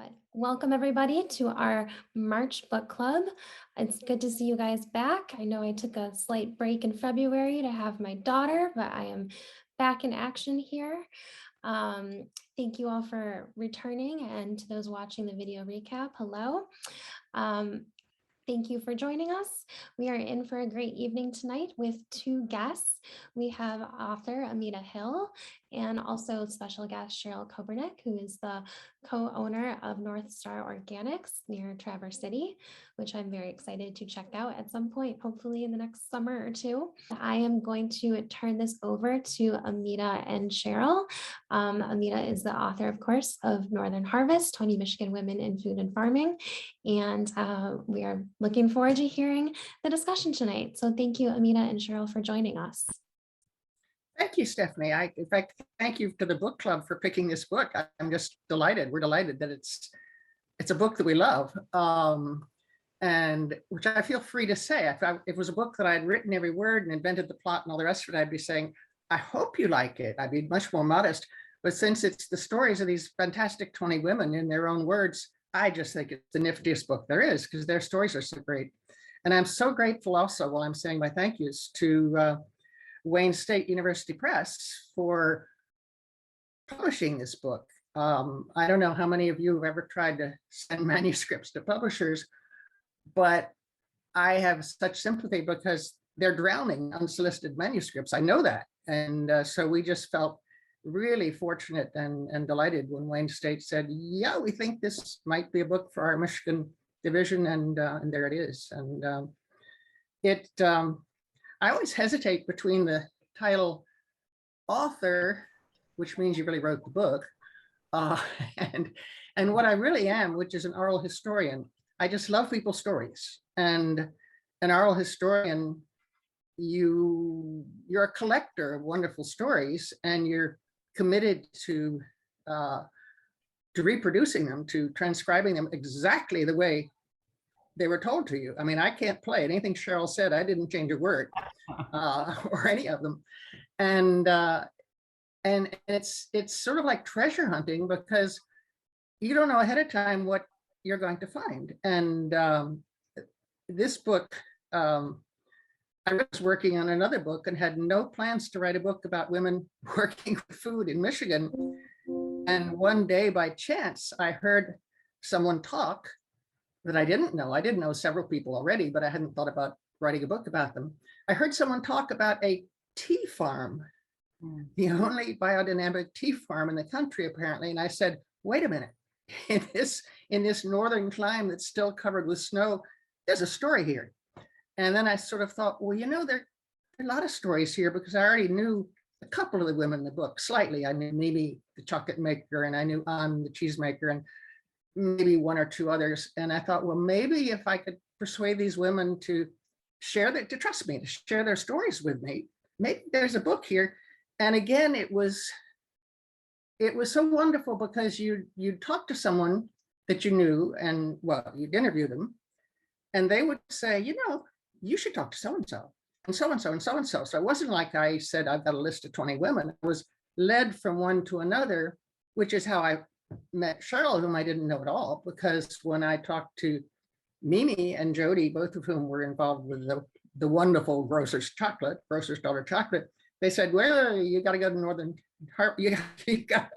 But welcome everybody to our March book club. It's good to see you guys back. I know I took a slight break in February to have my daughter, but I am back in action here. Thank you all for returning, and to those watching the video recap, hello. Thank you for joining us. We are in for a great evening tonight with two guests. We have author Emita Hill and also special guest Cheryl Kobernik, who is the co-owner of North Star Organics near Traverse City, which I'm very excited to check out at some point, hopefully in the next summer or two. I am going to turn this over to Emita and Cheryl. Emita is the author, of course, of Northern Harvest, 20 Michigan Women in Food and Farming. And we are looking forward to hearing the discussion tonight. So thank you, Emita and Cheryl, for joining us. Thank you, Stephanie. In fact, thank you to the book club for picking this book. I'm just delighted. We're delighted that it's a book that we love, and which I feel free to say. If it was a book that I had written every word and invented the plot and all the rest of it, I'd be saying, I hope you like it. I'd be much more modest. But since it's the stories of these fantastic 20 women in their own words, I just think it's the niftiest book there is, because their stories are so great. And I'm so grateful also, while I'm saying my thank yous, to Wayne State University Press for publishing this book. I don't know how many of you have ever tried to send manuscripts to publishers, but I have such sympathy because they're drowning unsolicited manuscripts. I know that. And so we just felt really fortunate and delighted when Wayne State said, yeah, we think this might be a book for our Michigan division, and there it is. And I always hesitate between the title author, which means you really wrote the book, and what I really am, which is an oral historian. I just love people's stories, and an oral historian, you're a collector of wonderful stories, and you're committed to reproducing them, to transcribing them exactly the way they were told to you. I mean, I can't play it. Anything Cheryl said, I didn't change a word, or any of them. And it's sort of like treasure hunting, because you don't know ahead of time what you're going to find. And this book, I was working on another book and had no plans to write a book about women working with food in Michigan. And one day, by chance, I heard someone talk that I didn't know. I didn't know several people already, but I hadn't thought about writing a book about them. I heard someone talk about a tea farm, the only biodynamic tea farm in the country, apparently. And I said, wait a minute, in this northern climate that's still covered with snow, there's a story here. And then I sort of thought, well, you know, there are a lot of stories here, because I already knew a couple of the women in the book slightly. I knew Mimi, the chocolate maker, and I knew Ann, the cheese maker, and maybe one or two others. And I thought, well, maybe if I could persuade these women to to trust me, to share their stories with me, maybe there's a book here. And again, it was so wonderful, because you'd talk to someone that you knew, and well, you'd interview them, and they would say, you know, you should talk to so-and-so and so-and-so and so-and-so. So it wasn't like I said, I've got a list of 20 women. I was led from one to another, which is how I met Cheryl, whom I didn't know at all, because when I talked to Mimi and Jody, both of whom were involved with the wonderful Grocer's Daughter chocolate, they said, well, you got to go to Northern Harvest. You got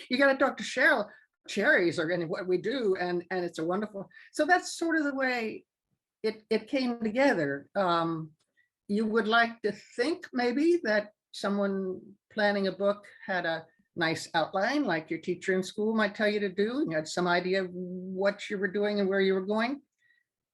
to talk to Cheryl. Cherries are going to what we do, and it's a wonderful. So that's sort of the way it came together. You would like to think maybe that someone planning a book had a nice outline, like your teacher in school might tell you to do, and you had some idea of what you were doing and where you were going.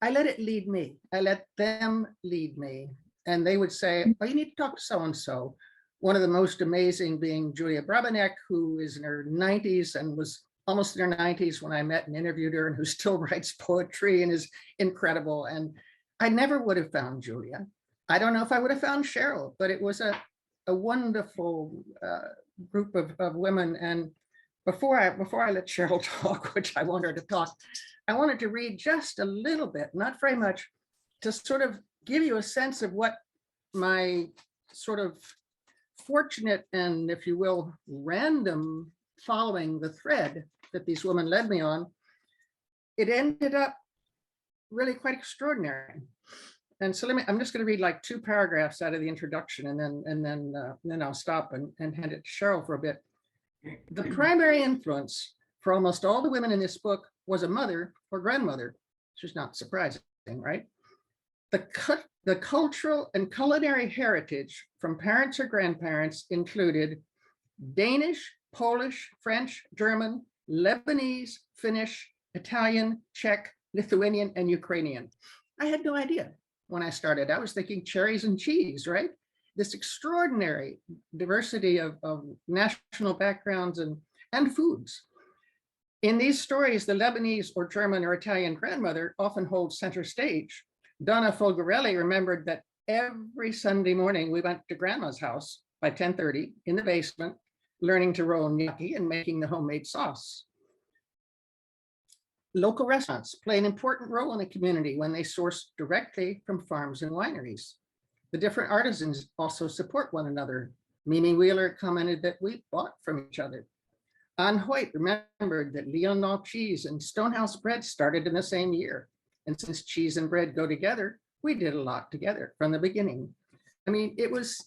I let it lead me. I let them lead me. And they would say, oh, you need to talk to so-and-so. One of the most amazing being Julia Brabenek, who is in her 90s and was almost in her 90s when I met and interviewed her, and who still writes poetry and is incredible. And I never would have found Julia. I don't know if I would have found Cheryl, but it was a wonderful group of women. And before I let Cheryl talk, which I want her to talk, I wanted to read just a little bit, not very much, to sort of give you a sense of what my sort of fortunate and, if you will, random following the thread that these women led me on it ended up really quite extraordinary. And so I'm just going to read like 2 paragraphs out of the introduction, and then I'll stop and hand it to Cheryl for a bit. The primary influence for almost all the women in this book was a mother or grandmother, which is not surprising, right? The cultural and culinary heritage from parents or grandparents included Danish, Polish, French, German, Lebanese, Finnish, Italian, Czech, Lithuanian, and Ukrainian. I had no idea when I started. I was thinking cherries and cheese, right? This extraordinary diversity of national backgrounds and foods. In these stories, the Lebanese or German or Italian grandmother often holds center stage. Donna Folgarelli remembered that every Sunday morning we went to grandma's house by 10:30 in the basement, learning to roll gnocchi and making the homemade sauce. Local restaurants play an important role in a community when they source directly from farms and wineries. The different artisans also support one another. Mimi Wheeler commented that we bought from each other. Anne Hoyt remembered that Lyonnais cheese and Stonehouse bread started in the same year. And since cheese and bread go together, we did a lot together from the beginning. I mean, it was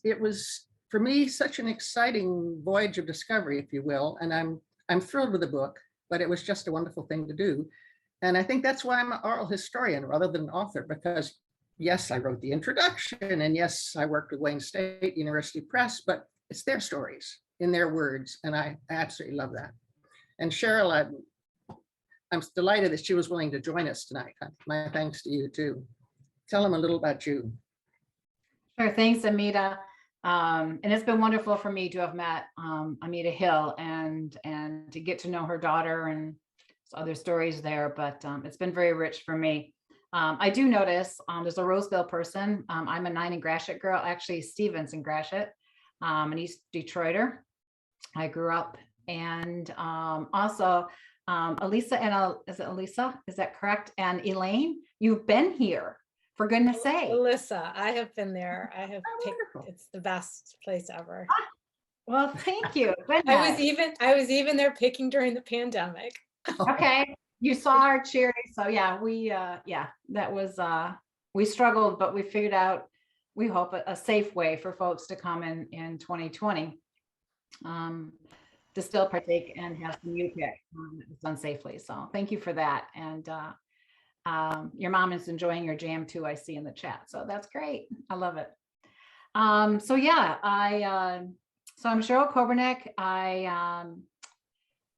for me such an exciting voyage of discovery, if you will. And I'm thrilled with the book, but it was just a wonderful thing to do. And I think that's why I'm an oral historian rather than an author, because yes, I wrote the introduction, and yes, I worked with Wayne State University Press, but it's their stories in their words, and I absolutely love that. And Cheryl, I'm delighted that she was willing to join us tonight. My thanks to you too. Tell them a little about you. Sure, thanks, Emita. And it's been wonderful for me to have met Emita Hill and to get to know her daughter and other stories there, but it's been very rich for me. I do notice there's a Roseville person. I'm a 9 in Gratiot girl, actually Stevens in Gratiot, an East Detroiter. I grew up, and also Elisa and is it Elisa? Is that correct? And Elaine, you've been here, for goodness sake. Alyssa, I have been there. I have picked, it's the best place ever. Well, thank you. I was even there picking during the pandemic. Okay, you saw our cherry, so yeah, that was we struggled, but we figured out, we hope, a safe way for folks to come in 2020 to still partake and have some UPIC that was done safely. So thank you for that. And your mom is enjoying your jam too, I see in the chat. So that's great. I love it. So yeah, so I'm Cheryl Kobernik.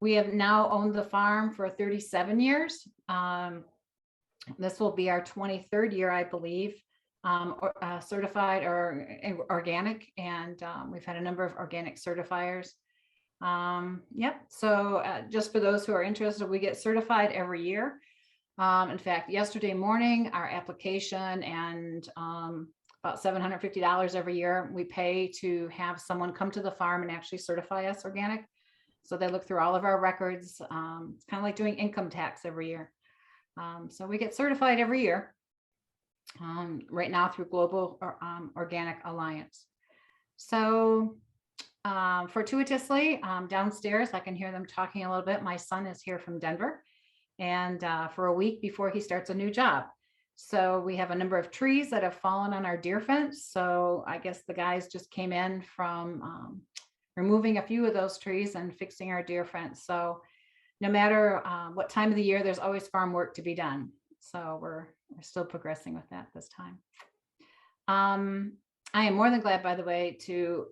We have now owned the farm for 37 years. This will be our 23rd year, I believe, certified or organic, and we've had a number of organic certifiers. Yep, so just for those who are interested, we get certified every year. In fact, yesterday morning, our application and about $750 every year we pay to have someone come to the farm and actually certify us organic. So they look through all of our records. It's kind of like doing income tax every year. So we get certified every year right now through Global Organic Alliance. So fortuitously, downstairs, I can hear them talking a little bit. My son is here from Denver, and for a week before he starts a new job. So we have a number of trees that have fallen on our deer fence. So I guess the guys just came in from removing a few of those trees and fixing our deer fence. So no matter what time of the year, there's always farm work to be done. So we're still progressing with that this time. I am more than glad, by the way, to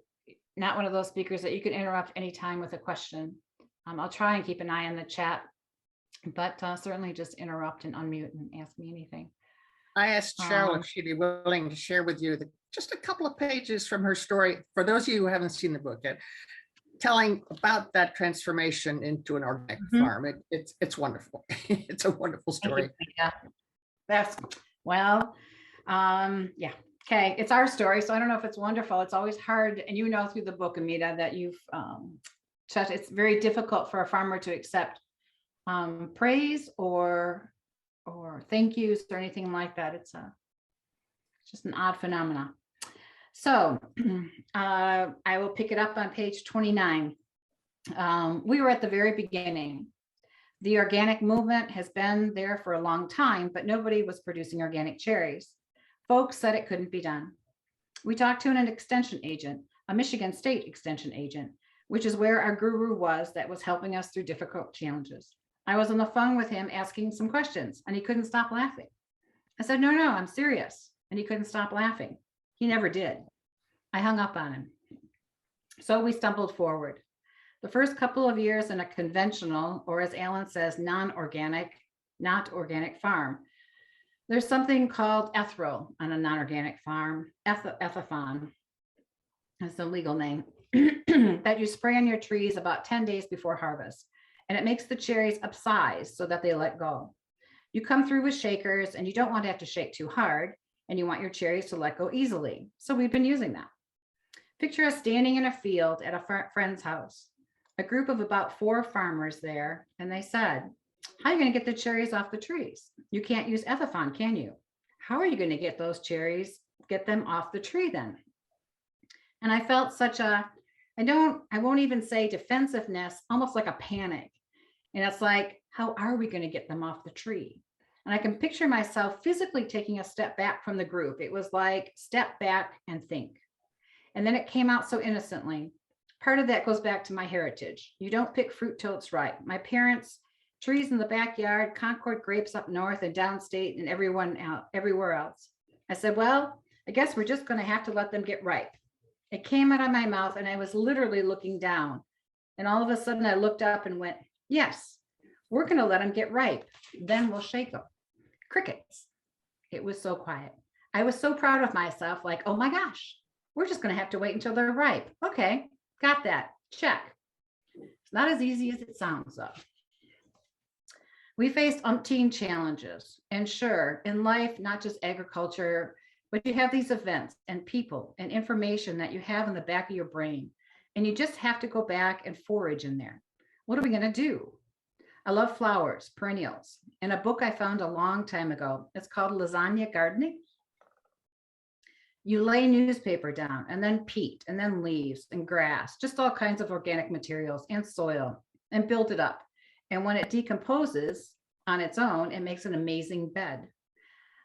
not one of those speakers that you can interrupt anytime with a question. I'll try and keep an eye on the chat, but certainly just interrupt and unmute and ask me anything. I asked Cheryl if she'd be willing to share with you just a couple of pages from her story, for those of you who haven't seen the book yet, telling about that transformation into an organic farm. It's wonderful. It's a wonderful story. Yeah, that's well, yeah. Okay, it's our story, so I don't know if it's wonderful. It's always hard, and you know through the book, Emita, that you've it's very difficult for a farmer to accept praise or thank yous or anything like that. It's just an odd phenomena. So I will pick it up on page 29. We were at the very beginning. The organic movement has been there for a long time, but nobody was producing organic cherries. Folks said it couldn't be done. We talked to an extension agent, a Michigan State extension agent, which is where our guru was that was helping us through difficult challenges. I was on the phone with him asking some questions and he couldn't stop laughing. I said, no, I'm serious. And he couldn't stop laughing. He never did. I hung up on him. So we stumbled forward. The first couple of years in a conventional, or as Alan says, non-organic, not organic farm, there's something called ethro on a non-organic farm, ethafon is the legal name, that you spray on your trees about 10 days before harvest. And it makes the cherries upsize so that they let go. You come through with shakers and you don't want to have to shake too hard and you want your cherries to let go easily. So we've been using that. Picture us standing in a field at a friend's house, a group of about 4 farmers there. And they said, how are you going to get the cherries off the trees? You can't use ethafon, can you? How are you going to get those cherries, get them off the tree then? And I felt such a, I won't even say defensiveness, almost like a panic. And it's like, how are we going to get them off the tree? And I can picture myself physically taking a step back from the group. It was like, step back and think. And then it came out so innocently. Part of that goes back to my heritage. You don't pick fruit till it's ripe. My parents, trees in the backyard, Concord grapes up north and downstate and everywhere else. I said, well, I guess we're just going to have to let them get ripe. It came out of my mouth and I was literally looking down. And all of a sudden I looked up and went, yes, we're going to let them get ripe. Then we'll shake them. Crickets. It was so quiet. I was so proud of myself, like, oh my gosh, we're just going to have to wait until they're ripe. Okay, got that. Check. It's not as easy as it sounds, though. We faced umpteen challenges. And sure, in life, not just agriculture, but you have these events and people and information that you have in the back of your brain. And you just have to go back and forage in there. What are we going to do? I love flowers, perennials. In a book I found a long time ago, it's called Lasagna Gardening. You lay newspaper down and then peat and then leaves and grass, just all kinds of organic materials and soil, and build it up. And when it decomposes on its own, it makes an amazing bed.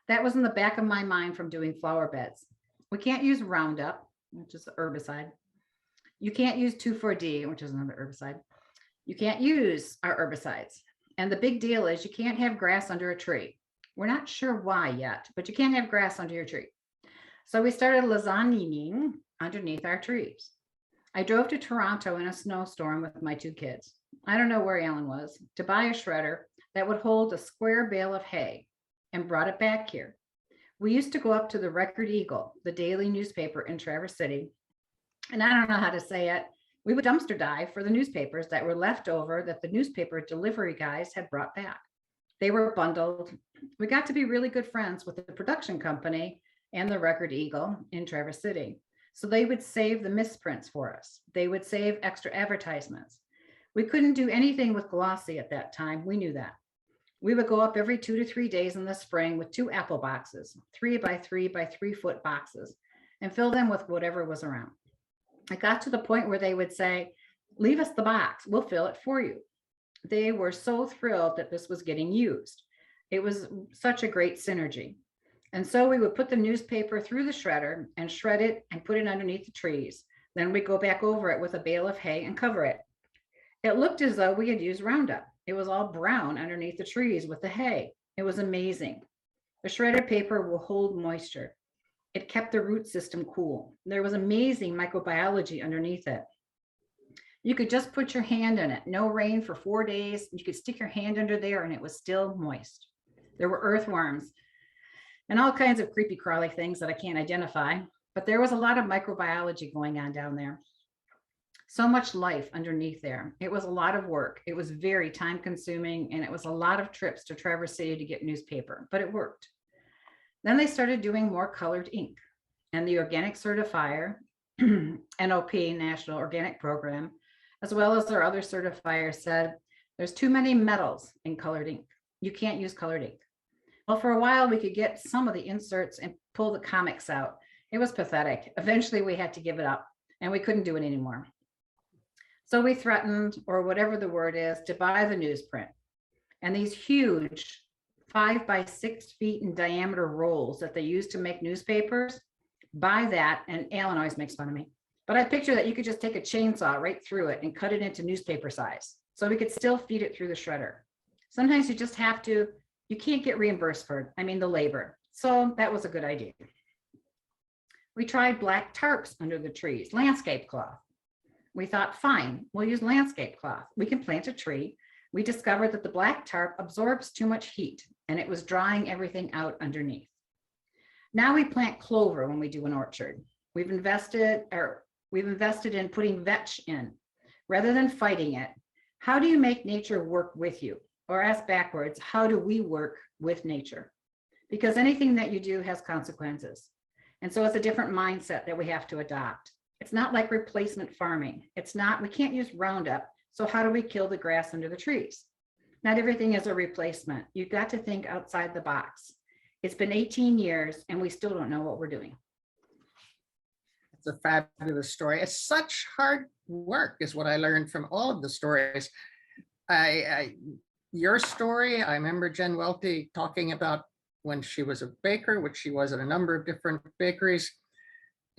That was in the back of my mind from doing flower beds. We can't use Roundup, which is the herbicide. You can't use 2,4-D, which is another herbicide. You can't use our herbicides. And the big deal is you can't have grass under a tree. We're not sure why yet, but you can't have grass under your tree. So we started lasagnaing underneath our trees. I drove to Toronto in a snowstorm with my 2 kids. I don't know where Alan was, to buy a shredder that would hold a square bale of hay, and brought it back here. We used to go up to the Record Eagle, the daily newspaper in Traverse City. And I don't know how to say it. We would dumpster dive for the newspapers that were left over that the newspaper delivery guys had brought back. They were bundled. We got to be really good friends with the production company and the Record Eagle in Traverse City. So they would save the misprints for us. They would save extra advertisements. We couldn't do anything with glossy at that time. We knew that. We would go up every 2 to 3 days in the spring with 2 apple boxes, 3 by 3 by 3 foot boxes, and fill them with whatever was around. I got to the point where they would say, leave us the box, we'll fill it for you. They were so thrilled that this was getting used. It was such a great synergy. And so we would put the newspaper through the shredder and shred it and put it underneath the trees. Then we'd go back over it with a bale of hay and cover it. It looked as though we had used Roundup. It was all brown underneath the trees with the hay. It was amazing. The shredded paper will hold moisture. It kept the root system cool. There was amazing microbiology underneath it. You could just put your hand in it. No rain for 4 days. You could stick your hand under there and it was still moist. There were earthworms and all kinds of creepy crawly things that I can't identify, but there was a lot of microbiology going on down there. So much life underneath there. It was a lot of work. It was very time consuming and it was a lot of trips to Traverse City to get newspaper, but it worked. Then they started doing more colored ink, and the organic certifier, NOP, National Organic Program, as well as their other certifiers said, there's too many metals in colored ink. You can't use colored ink. Well, for a while we could get some of the inserts and pull the comics out. It was pathetic. Eventually we had to give it up and we couldn't do it anymore. So we threatened, or whatever the word is, to buy the newsprint. And these huge 5 by 6 feet in diameter rolls that they use to make newspapers, buy that. And Alan always makes fun of me, but I picture that you could just take a chainsaw right through it and cut it into newspaper size. So we could still feed it through the shredder. Sometimes you just have to, you can't get reimbursed for it. I mean, the labor. So that was a good idea. We tried black tarps under the trees, landscape cloth. We thought, fine, we'll use landscape cloth. We can plant a tree. We discovered that the black tarp absorbs too much heat and it was drying everything out underneath. Now we plant clover when we do an orchard. We've invested in putting vetch in rather than fighting it. How do you make nature work with you? Or ask backwards, how do we work with nature? Because anything that you do has consequences. And so it's a different mindset that we have to adopt. It's not like replacement farming. It's not, we can't use Roundup. So how do we kill the grass under the trees? Not everything is a replacement. You've got to think outside the box. It's been 18 years and we still don't know what we're doing. It's a fabulous story. It's such hard work is what I learned from all of the stories. Your story, I remember Jen Welty talking about when she was a baker, which she was at a number of different bakeries.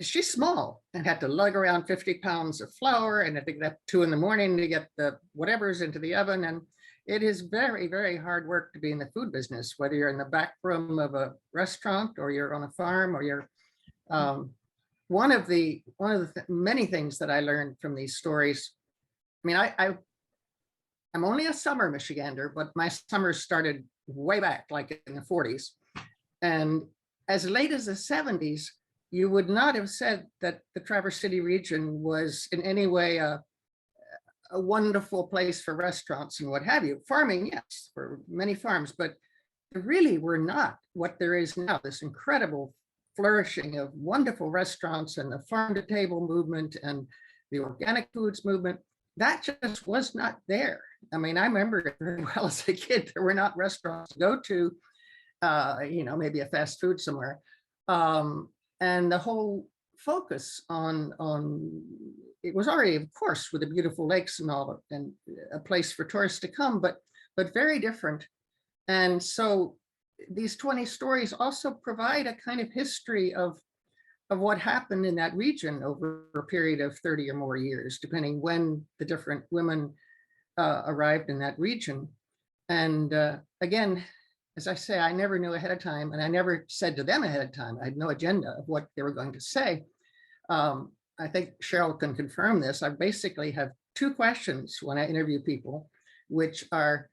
She's small and had to lug around 50 pounds of flour and had to get up 2 in the morning to get the whatever's into the oven. And it is very, very hard work to be in the food business, whether you're in the back room of a restaurant or you're on a farm or you're one of the many things that I learned from these stories. I mean, I'm only a summer Michigander, but my summers started way back, like in the 40s. And as late as the 70s, you would not have said that the Traverse City region was in any way a wonderful place for restaurants and what have you. Farming, yes, for many farms, but there really were not what there is now, this incredible flourishing of wonderful restaurants and the farm to table movement and the organic foods movement. That just was not there. I mean, I remember it very well as a kid. There were not restaurants to go to, maybe a fast food somewhere. And the whole focus on it was already, of course, with the beautiful lakes and all, and a place for tourists to come, but very different. And so these 20 stories also provide a kind of history of what happened in that region over a period of 30 or more years, depending when the different women arrived in that region. And again, as I say, I never knew ahead of time, and I never said to them ahead of time. I had no agenda of what they were going to say. I think Cheryl can confirm this. I basically have 2 questions when I interview people, which are,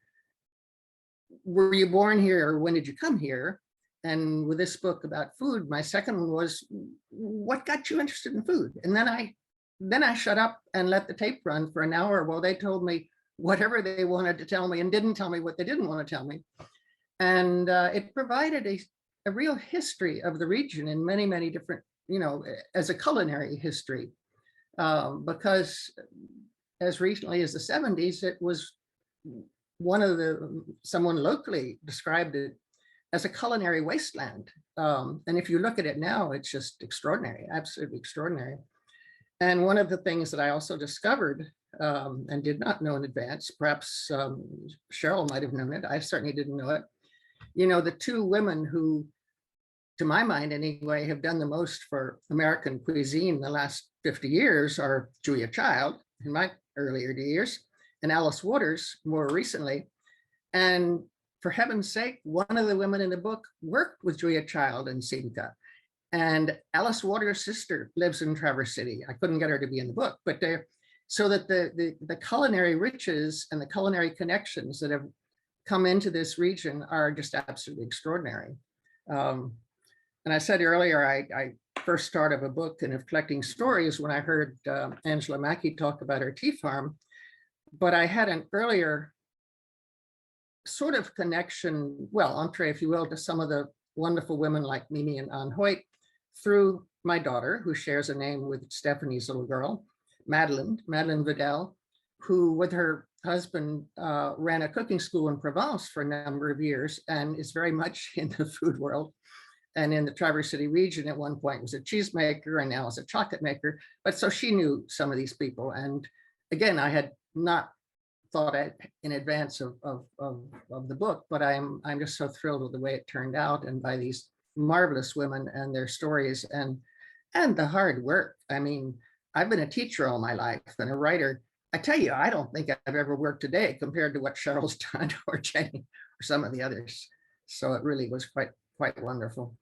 were you born here or when did you come here? And with this book about food, my second one was, what got you interested in food? And then I shut up and let the tape run for an hour while they told me whatever they wanted to tell me and didn't tell me what they didn't want to tell me. And it provided a real history of the region in many, many different, as a culinary history, because as recently as the 70s, it was someone locally described it as a culinary wasteland. And if you look at it now, it's just extraordinary, absolutely extraordinary. And one of the things that I also discovered and did not know in advance, perhaps Cheryl might have known it, I certainly didn't know it. The 2 women who, to my mind anyway, have done the most for American cuisine in the last 50 years are Julia Child in my earlier years and Alice Waters more recently. And for heaven's sake, one of the women in the book worked with Julia Child and Simca. And Alice Waters' sister lives in Traverse City. I couldn't get her to be in the book, but so that the culinary riches and the culinary connections that have come into this region are just absolutely extraordinary. And I said earlier, I first started a book and of collecting stories when I heard Angela Mackey talk about her tea farm, but I had an earlier sort of connection, well, entree, if you will, to some of the wonderful women like Mimi and Anne Hoyt through my daughter, who shares a name with Stephanie's little girl, Madeline Vidal, who with her husband ran a cooking school in Provence for a number of years and is very much in the food world. And in the Traverse City region at one point was a cheesemaker and now is a chocolate maker. But so she knew some of these people. And again, I had not thought in advance of the book, but I'm just so thrilled with the way it turned out and by these marvelous women and their stories and the hard work. I mean, I've been a teacher all my life and a writer. I tell you, I don't think I've ever worked a day compared to what Cheryl's done or Jenny or some of the others. So it really was quite wonderful.